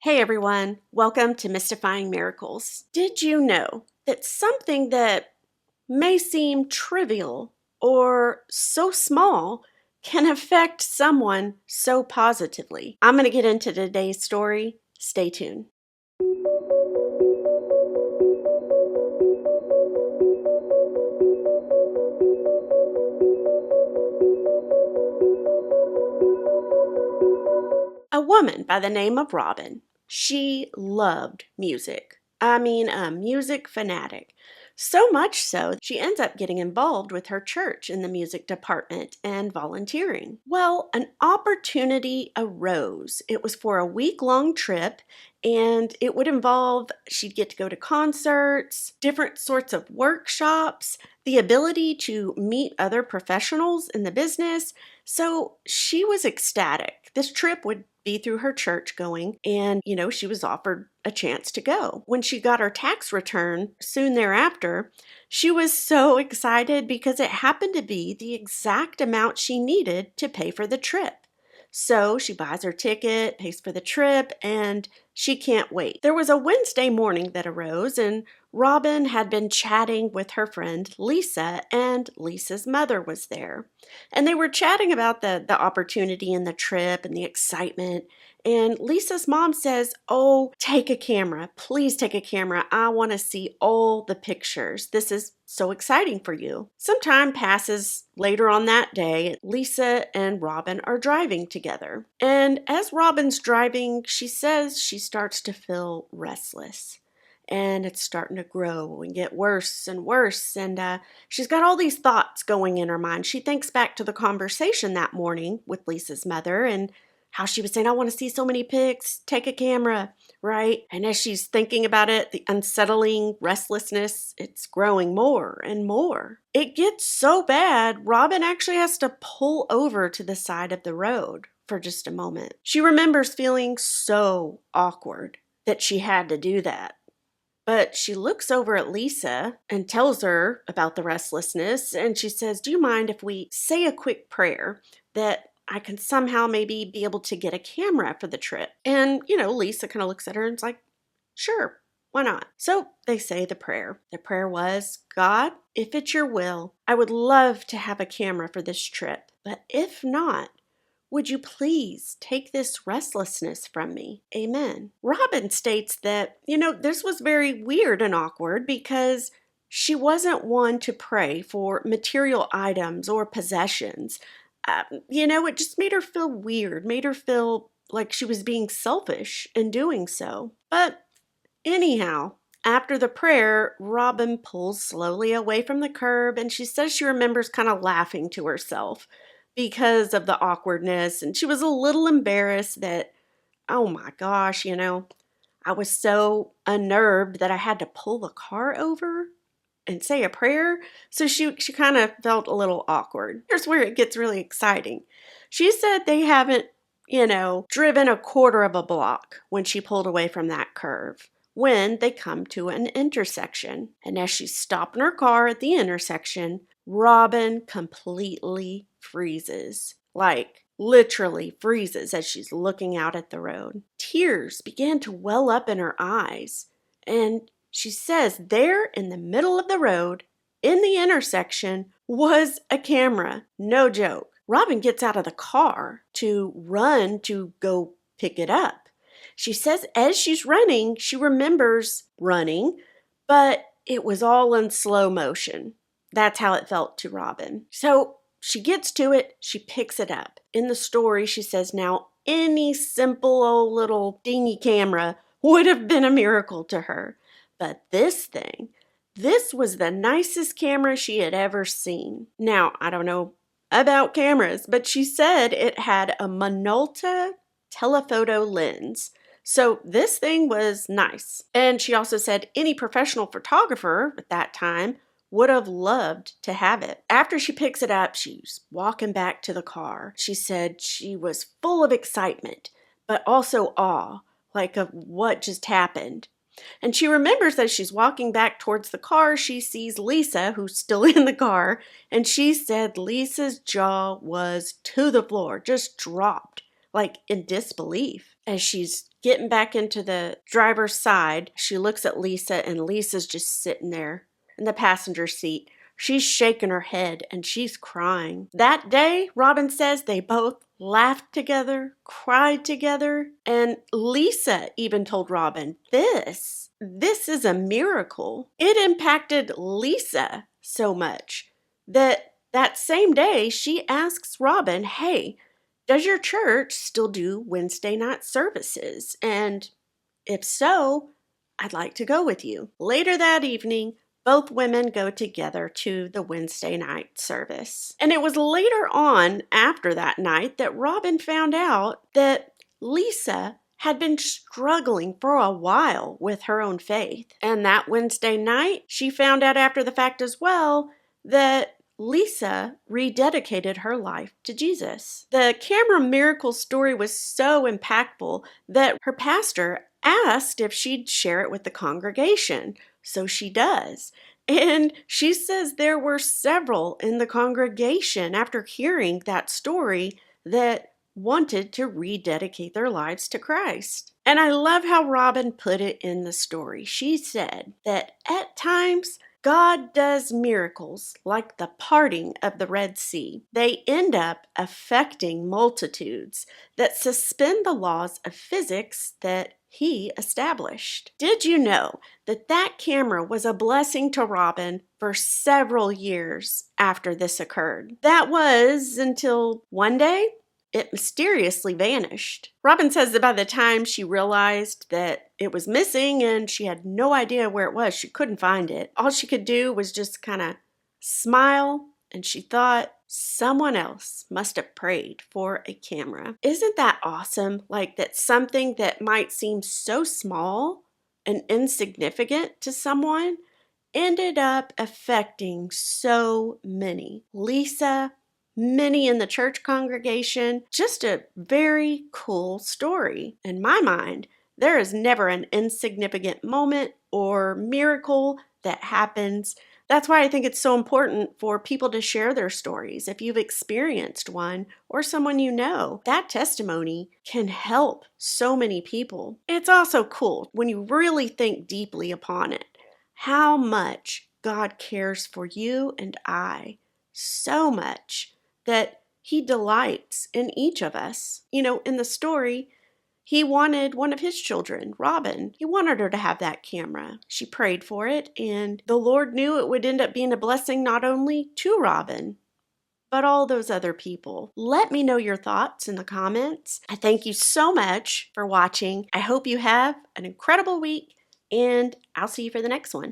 Hey everyone, welcome to Mystifying Miracles. Did you know that something that may seem trivial or so small can affect someone so positively? I'm going to get into today's story. Stay tuned. A woman by the name of Robin. She loved music. A music fanatic. So much so, she ends up getting involved with her church in the music department and volunteering. Well, an opportunity arose. It was for a week-long trip, and it would involve, she'd get to go to concerts, different sorts of workshops, the ability to meet other professionals in the business. So she was ecstatic. This trip would be through her church going, and she was offered a chance to go. When she got her tax return soon thereafter, she was so excited because it happened to be the exact amount she needed to pay for the trip. So she buys her ticket, pays for the trip, and she can't wait. There was a Wednesday morning that arose, and Robin had been chatting with her friend Lisa, and Lisa's mother was there. And they were chatting about the opportunity and the trip and the excitement. And Lisa's mom says, "Oh, take a camera. Please take a camera. I want to see all the pictures. This is so exciting for you." Some time passes later on that day. Lisa and Robin are driving together. And as Robin's driving, she says she starts to feel restless. And it's starting to grow and get worse and worse. And she's got all these thoughts going in her mind. She thinks back to the conversation that morning with Lisa's mother and how she was saying, "I want to see so many pics, take a camera," right? And as she's thinking about it, the unsettling restlessness, it's growing more and more. It gets so bad, Robin actually has to pull over to the side of the road for just a moment. She remembers feeling so awkward that she had to do that. But she looks over at Lisa and tells her about the restlessness, and she says, "Do you mind if we say a quick prayer that I can somehow maybe be able to get a camera for the trip?" And, Lisa kind of looks at her and is like, "Sure, why not?" So they say the prayer. The prayer was, "God, if it's your will, I would love to have a camera for this trip. But if not, would you please take this restlessness from me? Amen." Robin states that, this was very weird and awkward because she wasn't one to pray for material items or possessions. It just made her feel weird, made her feel like she was being selfish in doing so. But anyhow, after the prayer, Robin pulls slowly away from the curb and she says she remembers kind of laughing to herself because of the awkwardness. And she was a little embarrassed that, oh my gosh, I was so unnerved that I had to pull the car over and say a prayer. So she kind of felt a little awkward. Here's where it gets really exciting. She said they haven't, driven a quarter of a block when she pulled away from that curve, when they come to an intersection. And as she's stopping her car at the intersection, Robin completely freezes. Like, literally freezes as she's looking out at the road. Tears began to well up in her eyes. And she says there in the middle of the road, in the intersection, was a camera. No joke. Robin gets out of the car to run to go pick it up. She says as she's running, she remembers running, but it was all in slow motion. That's how it felt to Robin. So she gets to it, she picks it up. In the story, she says, now any simple old little dingy camera would have been a miracle to her. But this was the nicest camera she had ever seen. Now, I don't know about cameras, but she said it had a Minolta telephoto lens. So this thing was nice. And she also said any professional photographer at that time would have loved to have it. After she picks it up, she's walking back to the car. She said she was full of excitement, but also awe, like of what just happened. And she remembers that she's walking back towards the car, she sees Lisa, who's still in the car, and she said Lisa's jaw was to the floor, just dropped, like in disbelief, as she's getting back into the driver's side, she looks at Lisa, and Lisa's just sitting there in the passenger seat. She's shaking her head and she's crying. That day, Robin says they both laughed together, cried together, and Lisa even told Robin, this is a miracle. It impacted Lisa so much that same day she asks Robin, hey, does your church still do Wednesday night services? And if so, I'd like to go with you. Later that evening, both women go together to the Wednesday night service. And it was later on after that night that Robin found out that Lisa had been struggling for a while with her own faith. And that Wednesday night, she found out after the fact as well that Lisa rededicated her life to Jesus. The camera miracle story was so impactful that her pastor asked if she'd share it with the congregation. So she does. And she says there were several in the congregation after hearing that story that wanted to rededicate their lives to Christ. And I love how Robin put it in the story. She said that at times God does miracles like the parting of the Red Sea. They end up affecting multitudes that suspend the laws of physics that he established. Did you know that camera was a blessing to Robin for several years after this occurred? That was until one day it mysteriously vanished. Robin says that by the time she realized that it was missing and she had no idea where it was, she couldn't find it. All she could do was just kind of smile, and she thought someone else must have prayed for a camera. Isn't that awesome? Like that something that might seem so small and insignificant to someone ended up affecting so many. Lisa, many in the church congregation, just a very cool story. In my mind, there is never an insignificant moment or miracle that happens. That's why I think it's so important for people to share their stories. If you've experienced one or someone you know, that testimony can help so many people. It's also cool when you really think deeply upon it, how much God cares for you and I, so much that he delights in each of us. You know, in the story, he wanted one of his children, Robin. He wanted her to have that camera. She prayed for it, and the Lord knew it would end up being a blessing not only to Robin, but all those other people. Let me know your thoughts in the comments. I thank you so much for watching. I hope you have an incredible week, and I'll see you for the next one.